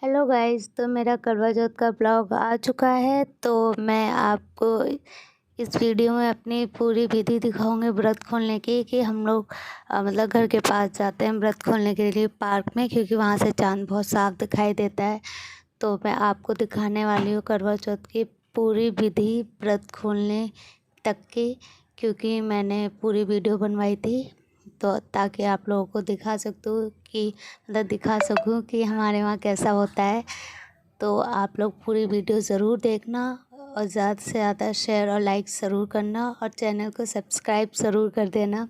Hello guys, तो मेरा करवा चौथ का ब्लॉग आ चुका है। तो मैं आपको इस वीडियो में अपनी पूरी विधि दिखाऊंगी व्रत खोलने की, कि हम लोग मतलब घर के पास जाते हैं व्रत खोलने के लिए पार्क में, क्योंकि वहाँ से चांद बहुत साफ दिखाई देता है। तो मैं आपको दिखाने वाली हूँ करवा चौथ की पूरी विधि व्रत खोलने तक की, क्योंकि मैंने पूरी वीडियो बनवाई थी, तो ताकि आप लोगों को दिखा सकूँ कि मतलब दिखा सकूँ कि हमारे वहाँ कैसा होता है। तो आप लोग पूरी वीडियो ज़रूर देखना और ज़्यादा से ज़्यादा शेयर और लाइक ज़रूर करना और चैनल को सब्सक्राइब ज़रूर कर देना।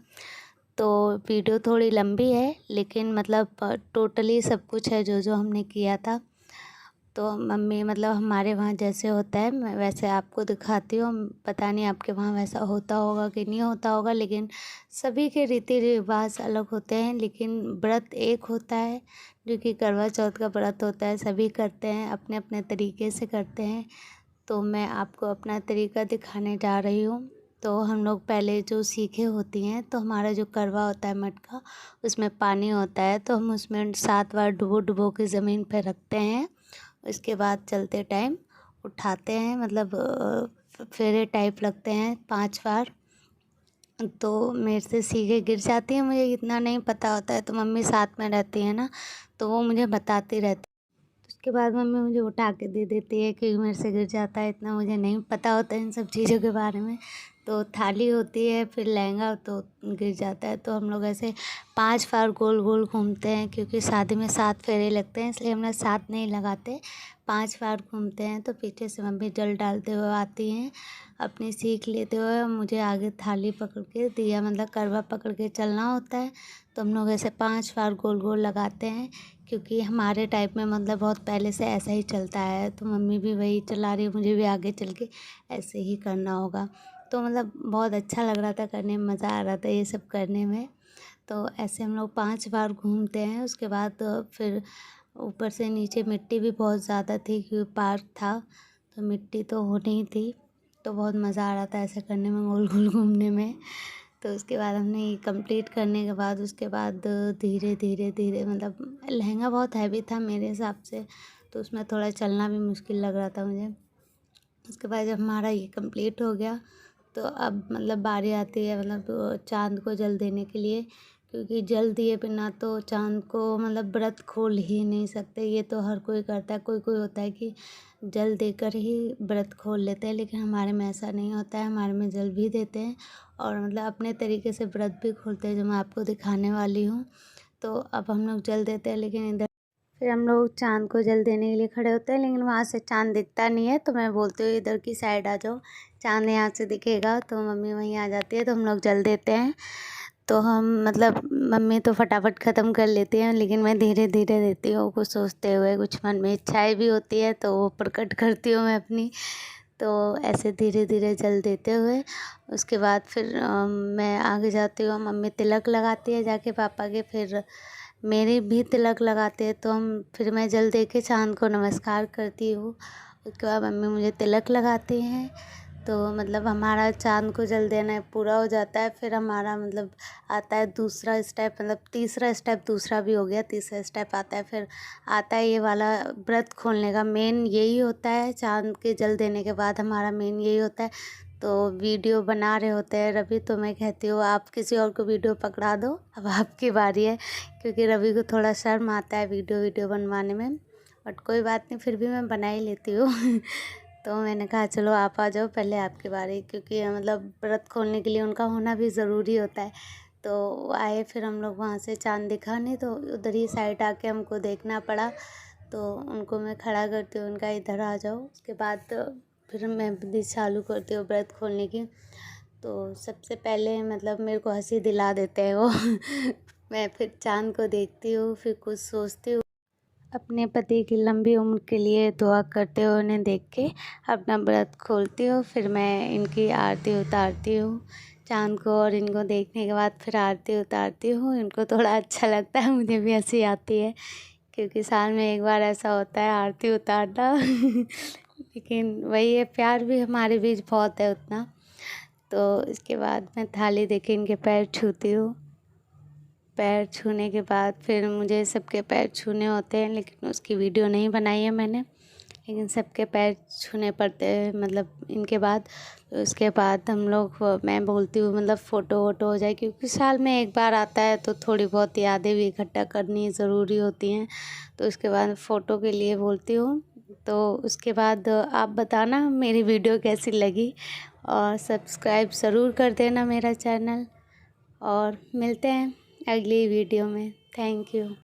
तो वीडियो थोड़ी लंबी है, लेकिन मतलब टोटली सब कुछ है जो जो हमने किया था। तो मम्मी मतलब हमारे वहाँ जैसे होता है मैं वैसे आपको दिखाती हूँ। पता नहीं आपके वहाँ वैसा होता होगा कि नहीं होता होगा, लेकिन सभी के रीति रिवाज अलग होते हैं, लेकिन व्रत एक होता है जो कि करवा चौथ का व्रत होता है। सभी करते हैं, अपने अपने तरीके से करते हैं। तो मैं आपको अपना तरीका दिखाने जा रही हूँ। तो हम लोग पहले जो सीखे होती हैं, तो हमारा जो करवा होता है मटका, उसमें पानी होता है, तो हम उसमें 7 बार डुबो डुबो के ज़मीन पर रखते हैं। इसके बाद चलते टाइम उठाते हैं, मतलब फेरे टाइप लगते हैं 5 बार। तो मेरे से सीखे गिर जाती हैं, मुझे इतना नहीं पता होता है, तो मम्मी साथ में रहती है ना, तो वो मुझे बताती रहती है। उसके बाद मम्मी मुझे उठा के दे देती है, क्योंकि मेरे से गिर जाता है, इतना मुझे नहीं पता होता है इन सब चीज़ों के बारे में। तो थाली होती है, फिर लहंगा तो गिर जाता है। तो हम लोग ऐसे 5 बार गोल गोल घूमते हैं, क्योंकि शादी में 7 फेरे लगते हैं, इसलिए हम लोग 7 नहीं लगाते, 5 बार घूमते हैं। तो पीछे से मम्मी जल डालते हुए आती हैं, अपनी सीख लेते हुए मुझे आगे थाली पकड़ के दिया मतलब करवा पकड़ के चलना होता है। तो हम लोग ऐसे 5 बार गोल गोल लगाते हैं, क्योंकि हमारे टाइप में मतलब बहुत पहले से ऐसा ही चलता है। तो मम्मी भी वही चला रही है, मुझे भी आगे चल के ऐसे ही करना होगा। तो मतलब बहुत अच्छा लग रहा था करने में, मज़ा आ रहा था ये सब करने में। तो ऐसे हम लोग 5 बार घूमते हैं। उसके बाद फिर ऊपर से नीचे मिट्टी भी बहुत ज़्यादा थी, क्योंकि पार्क था, तो मिट्टी तो होनी ही थी। तो बहुत मज़ा आ रहा था ऐसे करने में, गोल गोल घूमने में। तो उसके बाद हमने ये कंप्लीट करने के बाद उसके बाद धीरे धीरे धीरे मतलब लहंगा बहुत हैवी था मेरे हिसाब से, तो उसमें थोड़ा चलना भी मुश्किल लग रहा था मुझे। उसके बाद जब हमारा ये कंप्लीट हो गया, तो अब मतलब बारी आती है मतलब चाँद को जल देने के लिए, क्योंकि जल दिए बिना तो चाँद को मतलब व्रत खोल ही नहीं सकते। ये तो हर कोई करता है, कोई कोई होता है कि जल देकर ही व्रत खोल लेते हैं, लेकिन हमारे में ऐसा नहीं होता है। हमारे में जल भी देते हैं और मतलब अपने तरीके से व्रत भी खोलते हैं, जो मैं आपको दिखाने वाली हूँ। तो अब हम लोग जल देते हैं, लेकिन इधर फिर हम लोग चाँद को जल देने के लिए खड़े होते हैं, लेकिन वहाँ से चाँद दिखता नहीं है। तो मैं बोलती हूँ इधर की साइड आ जाओ, चाँद यहाँ से दिखेगा। तो मम्मी वहीं आ जाती है, तो हम लोग जल देते हैं। तो हम मतलब मम्मी तो फटाफट ख़त्म कर लेती हैं, लेकिन मैं धीरे धीरे देती हूँ, कुछ सोचते हुए, कुछ मन में इच्छाएँ भी होती है, तो वो प्रकट करती हूँ मैं अपनी। तो ऐसे धीरे धीरे जल देते हुए उसके बाद फिर मैं आगे जाती हूँ। मम्मी तिलक लगाती है जाके पापा के, फिर मेरी भी तिलक लगाते हैं। तो हम फिर मैं जल दे के चाँद को नमस्कार करती हूँ। उसके बाद मम्मी मुझे तिलक लगाती हैं। तो मतलब हमारा चाँद को जल देना पूरा हो जाता है। फिर हमारा मतलब आता है दूसरा स्टेप, मतलब तीसरा स्टेप दूसरा भी हो गया, तीसरा स्टेप आता है। फिर आता है ये वाला व्रत खोलने का मेन यही होता है। चाँद के जल देने के बाद हमारा मेन यही होता है। तो वीडियो बना रहे होते हैं रवि, तो मैं कहती हूँ आप किसी और को वीडियो पकड़ा दो, अब आपकी बारी है, क्योंकि रवि को थोड़ा शर्म आता है वीडियो बनवाने में। बट कोई बात नहीं, फिर भी मैं बना ही लेती हूँ। तो मैंने कहा चलो आप आ जाओ, पहले आपकी बारी, क्योंकि मतलब व्रत खोलने के लिए उनका होना भी ज़रूरी होता है। तो आए, फिर हम लोग वहाँ से चाँद दिखा नहीं, तो उधर ही साइड आके हमको देखना पड़ा। तो उनको मैं खड़ा करती हूँ, उनका इधर आ जाओ। उसके बाद फिर मैं विधि चालू करती हूँ व्रत खोलने की। तो सबसे पहले मतलब मेरे को हंसी दिला देते हैं वो। मैं फिर चाँद को देखती हूँ, फिर कुछ सोचती हूँ, अपने पति की लंबी उम्र के लिए दुआ करते हुए उन्हें देख के अपना व्रत खोलती हूँ। फिर मैं इनकी आरती उतारती हूँ चाँद को, और इनको देखने के बाद फिर आरती उतारती हूँ। इनको थोड़ा अच्छा लगता है, मुझे भी हंसी आती है, क्योंकि साल में एक बार ऐसा होता है आरती उतारना। लेकिन वही है, प्यार भी हमारे बीच बहुत है उतना। तो इसके बाद मैं थाली देके इनके पैर छूती हूँ। पैर छूने के बाद फिर मुझे सबके पैर छूने होते हैं, लेकिन उसकी वीडियो नहीं बनाई है मैंने। लेकिन सबके पैर छूने पड़ते हैं मतलब इनके बाद। तो उसके बाद हम लोग मैं बोलती हूँ मतलब फ़ोटो वोटो हो जाए, क्योंकि साल में एक बार आता है तो थोड़ी बहुत यादें भी इकट्ठा करनी ज़रूरी होती हैं। तो उसके बाद फ़ोटो के लिए बोलती हूँ। तो उसके बाद आप बताना मेरी वीडियो कैसी लगी, और सब्सक्राइब ज़रूर कर देना मेरा चैनल। और मिलते हैं अगली वीडियो में। Thank you.